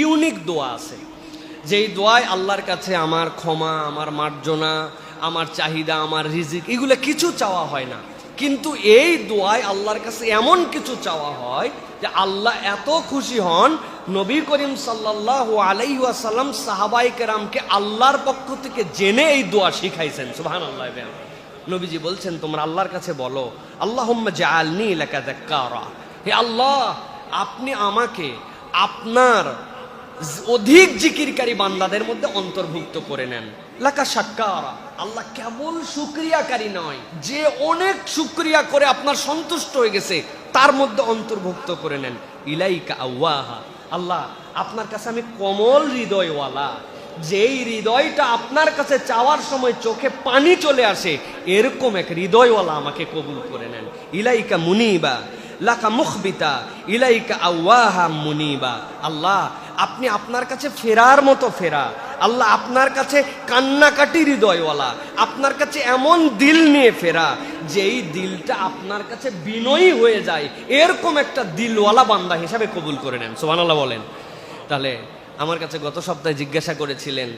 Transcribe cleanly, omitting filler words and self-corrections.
Unique দোয়া আছে, যেই দোয়ায় আল্লাহর কাছে আমার ক্ষমা, আমার মার্জনা, আমার চাহিদা, আমার রিজিক এগুলো কিছু চাওয়া হয় না। কিন্তু এই দোয়ায় আল্লাহর কাছে এমন কিছু চাওয়া হয় যে আল্লাহ এত খুশি হন, নবী করিম সাল্লাল্লাহু আলাইহি ওয়াসাল্লাম সাহাবায়ে কেরামকে আল্লাহর পক্ষ থেকে জেনে এই দোয়া শিখাইছেন। সুবহানাল্লাহ। নবীজি বলছেন, তোমরা আল্লাহর কাছে বলো, আল্লাহুম্মা জাআলনি লাকা যাক্কারা, হে আল্লাহ আপনি আমাকে আপনার অধিক জিকিরকারী বান্দাদের মধ্যে অন্তর্ভুক্ত করে নেন। লাকা শাক্কারা, আল্লাহ কেবল শুকরিয়াকারী নয়, যে অনেক শুকরিয়া করে আপনার সন্তুষ্ট হয়ে গেছে তার মধ্যে অন্তর্ভুক্ত করে নেন। ইলাইকা আওয়াহা, আল্লাহ আপনার কাছে আমি কোমল হৃদয়ওয়ালা, যেই হৃদয়টা আপনার কাছে চাওয়ার সময় চোখে পানি চলে আসে, এরকম এক হৃদয়ওয়ালা আমাকে কবুল করে নেন। ইলাইকা মুনিবা লাকা মুখবিতা ইলাইকা আওয়াহা মুনিবা, আল্লাহ আপনি আপনার কাছে ফেরার মতো ফেরা, আল্লাহ আপনার কাছে কান্নাকাটি হৃদয়ওয়ালা, আপনার কাছে এমন দিল নিয়ে ফেরা যেই দিলটা আপনার কাছে বিনয়ী হয়ে যায়, এরকম একটা দিলওয়ালা বান্দা হিসাবে কবুল করে নেন। সুবহানাল্লাহ বলেন। তাহলে আমার কাছে গত সপ্তাহে জিজ্ঞাসা করেছিলেন